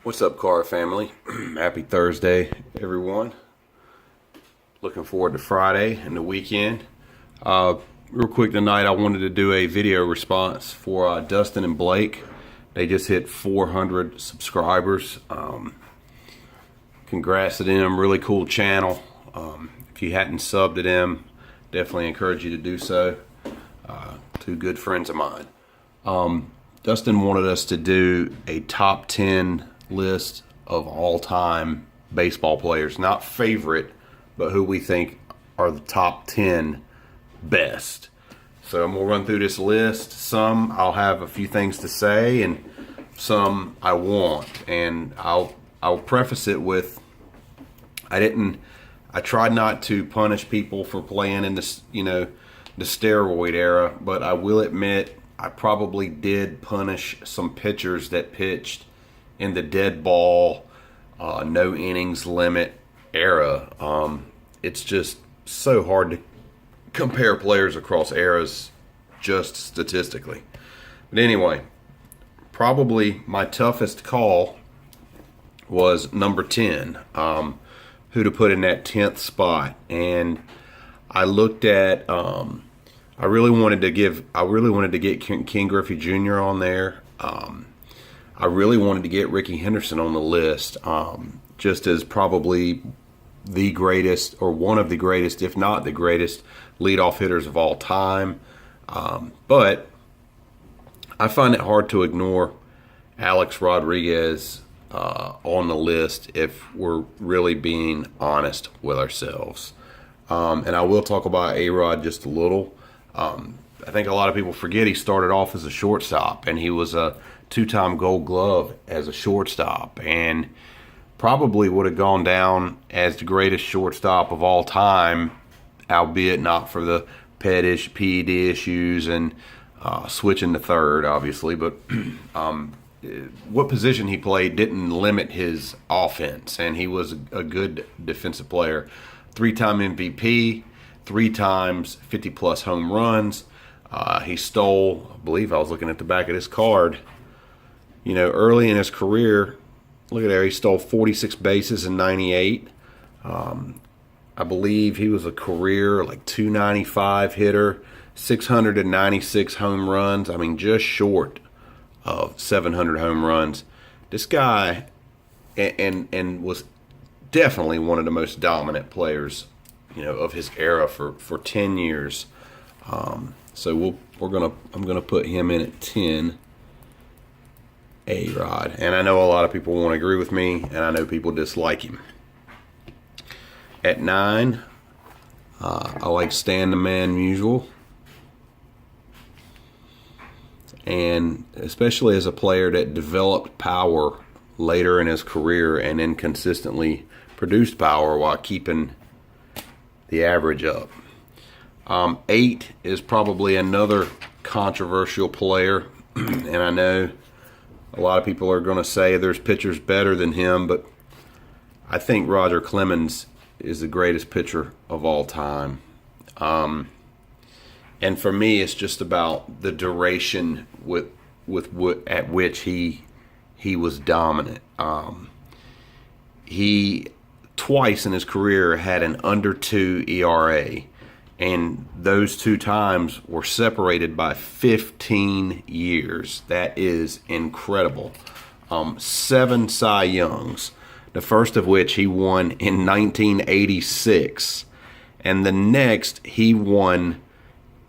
What's up, car family? Happy Thursday, everyone. Looking forward to Friday and the weekend. Real quick tonight, I wanted to do a video response for Dustin and Blake. They just hit 400 subscribers. Congrats to them. Really cool channel. If you hadn't subbed to them, definitely encourage you to do so. Two good friends of mine. Dustin wanted us to do a top 10 list of all-time baseball players, not favorite, but who we think are the top 10 best. So I'm gonna run through this list. Some I'll have a few things to say, and some I won't. And I'll preface it with I tried not to punish people for playing in this, the steroid era, but I will admit I probably did punish some pitchers that pitched in the dead ball, no innings limit era. It's just so hard to compare players across eras just statistically. But anyway, probably my toughest call was number 10, who to put in that 10th spot. And I looked at, I really wanted to get King Griffey Jr. on there. I really wanted to get Ricky Henderson on the list, just as probably the greatest, or one of the greatest, if not the greatest, leadoff hitters of all time. But I find it hard to ignore Alex Rodriguez on the list if we're really being honest with ourselves. And I will talk about A-Rod just a little. I think a lot of people forget he started off as a shortstop, and he was a two-time Gold Glove as a shortstop, and probably would have gone down as the greatest shortstop of all time, albeit not for the PED issues and switching to third, obviously. But what position he played didn't limit his offense, and he was a good defensive player. 3-time MVP, 3 times 50-plus home runs. He stole, I believe I was looking at the back of this card, early in his career, look at there, he stole 46 bases in 98. I believe he was a career 295 hitter, 696 home runs. I mean, just short of 700 home runs. This guy, and was definitely one of the most dominant players, of his era for 10 years. So I'm gonna put him in at 10. A-Rod, and I know a lot of people won't agree with me, and I know people dislike him. At 9, I like Stan the Man Musial, and especially as a player that developed power later in his career and then consistently produced power while keeping the average up. 8 is probably another controversial player, and I know a lot of people are going to say there's pitchers better than him, but I think Roger Clemens is the greatest pitcher of all time. And for me, it's just about the duration at which he was dominant. He twice in his career had an under 2 ERA, and those 2 times were separated by 15 years. That is incredible. 7 Cy Youngs, the first of which he won in 1986, and the next he won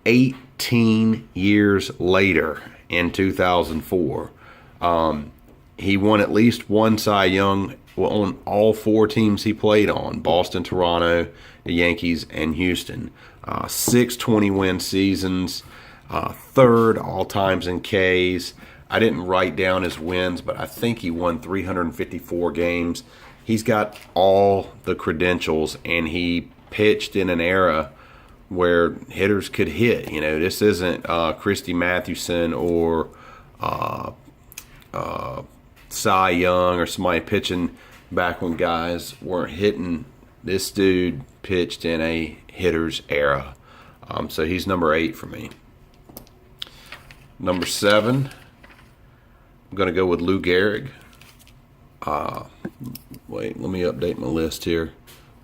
18 years later in 2004. He won at least 1 Cy Young on all 4 teams he played on: Boston, Toronto, the Yankees, and Houston. 6 20-win seasons, 3rd all times in Ks. I didn't write down his wins, but I think he won 354 games. He's got all the credentials, and he pitched in an era where hitters could hit. This isn't Christy Mathewson or Cy Young or somebody pitching back when guys weren't hitting. This dude pitched in a hitter's era. So he's number 8 for me. Number 7, I'm going to go with Lou Gehrig. Wait, let me update my list here.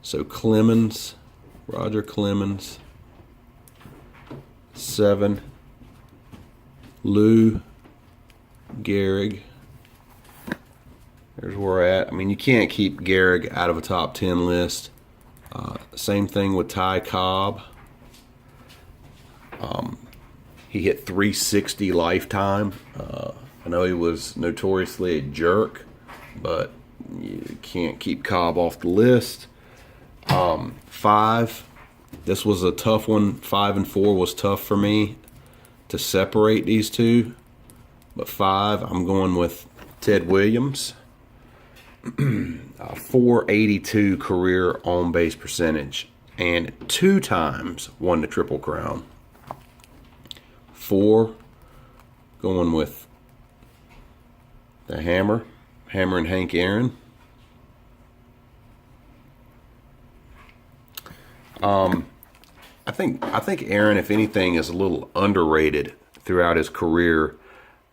So Clemens, Roger Clemens, 7. Lou Gehrig. There's where we're at. I mean, you can't keep Gehrig out of a top 10 list. Same thing with Ty Cobb. He hit 360 lifetime. I know he was notoriously a jerk, but you can't keep Cobb off the list. 5. This was a tough one. 5 and 4 was tough for me to separate these two. But 5, I'm going with Ted Williams. 482 career on-base percentage, and 2 times won the Triple Crown. 4, going with the Hammer and Hank Aaron. I think Aaron, if anything, is a little underrated throughout his career.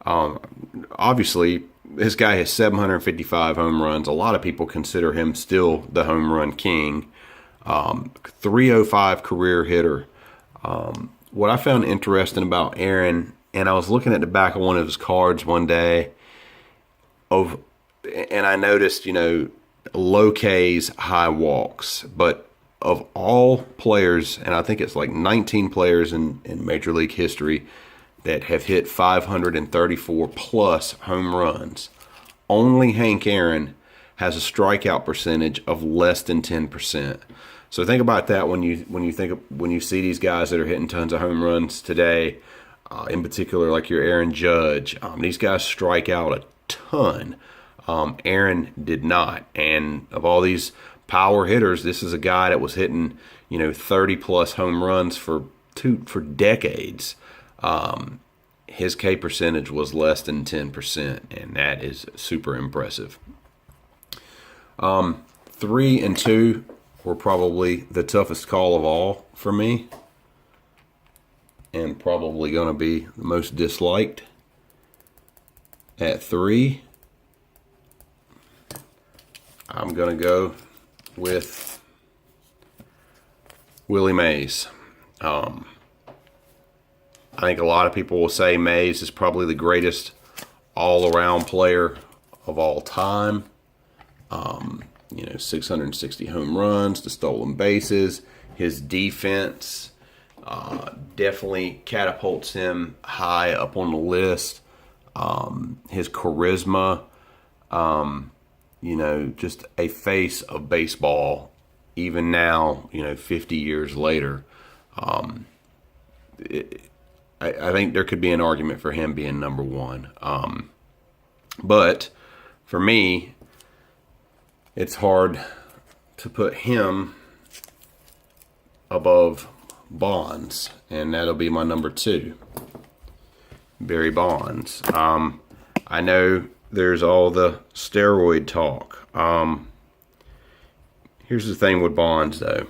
Obviously, this guy has 755 home runs. A lot of people consider him still the home run king. 305 career hitter. What I found interesting about Aaron, and I was looking at the back of one of his cards one day, and I noticed, low Ks, high walks. But of all players, and I think it's like 19 players in Major League history that have hit 534 plus home runs, only Hank Aaron has a strikeout percentage of less than 10%. So think about that when you see these guys that are hitting tons of home runs today, in particular like your Aaron Judge. These guys strike out a ton. Aaron did not, and of all these power hitters, this is a guy that was hitting 30 plus home runs for decades. His K percentage was less than 10%, and that is super impressive. 3 and 2 were probably the toughest call of all for me, and probably going to be the most disliked. At 3, I'm going to go with Willie Mays. I think a lot of people will say Mays is probably the greatest all-around player of all time. 660 home runs, the stolen bases, his defense definitely catapults him high up on the list. His charisma, just a face of baseball, even now, 50 years later. I think there could be an argument for him being number 1. But for me, it's hard to put him above Bonds, and that'll be my number 2, Barry Bonds. I know there's all the steroid talk. Here's the thing with Bonds, though.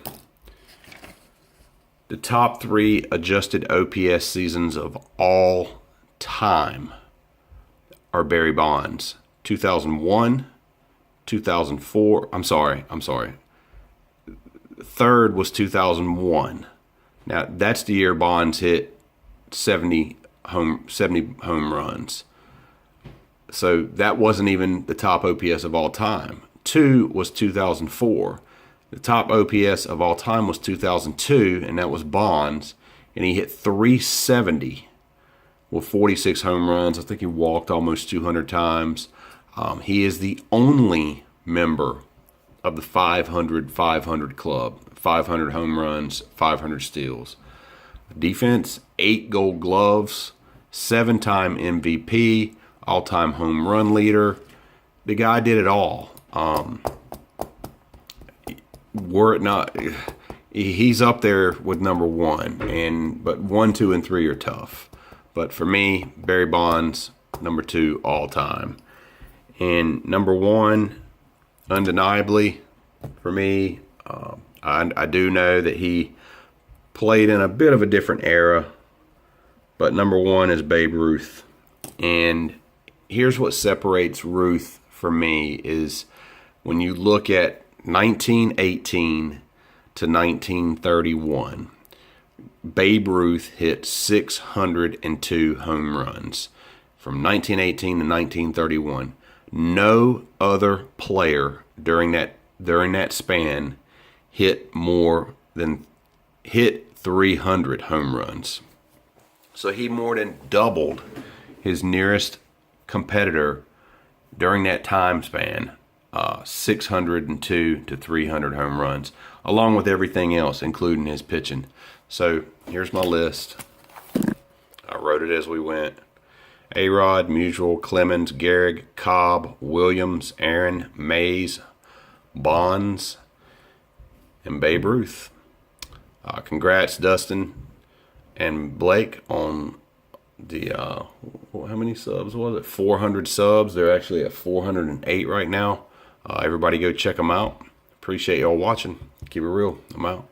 The top 3 adjusted OPS seasons of all time are Barry Bonds. 2001, 2004. I'm sorry. Third was 2001. Now, that's the year Bonds hit 70 home runs. So that wasn't even the top OPS of all time. 2 was 2004. The top OPS of all time was 2002, and that was Bonds, and he hit 370 with 46 home runs. I think he walked almost 200 times. He is the only member of the 500 club, 500 home runs, 500 steals. Defense, 8 gold gloves, 7-time MVP, all-time home run leader. The guy did it all. Were it not, he's up there with number 1, but 1, 2, and 3 are tough. But for me, Barry Bonds, number 2 all time. And number 1, undeniably, for me, I do know that he played in a bit of a different era, but number 1 is Babe Ruth. And here's what separates Ruth for me is when you look at 1918 to 1931, Babe Ruth hit 602 home runs. From 1918 to 1931, no other player during that span hit 300 home runs. So he more than doubled his nearest competitor during that time span, 602 to 300 home runs, along with everything else, including his pitching. So here's my list. I wrote it as we went. A-Rod, Musial, Clemens, Gehrig, Cobb, Williams, Aaron, Mays, Bonds, and Babe Ruth. Congrats, Dustin and Blake, on the, how many subs was it? 400 subs. They're actually at 408 right now. Everybody go check them out. Appreciate y'all watching. Keep it real. I'm out.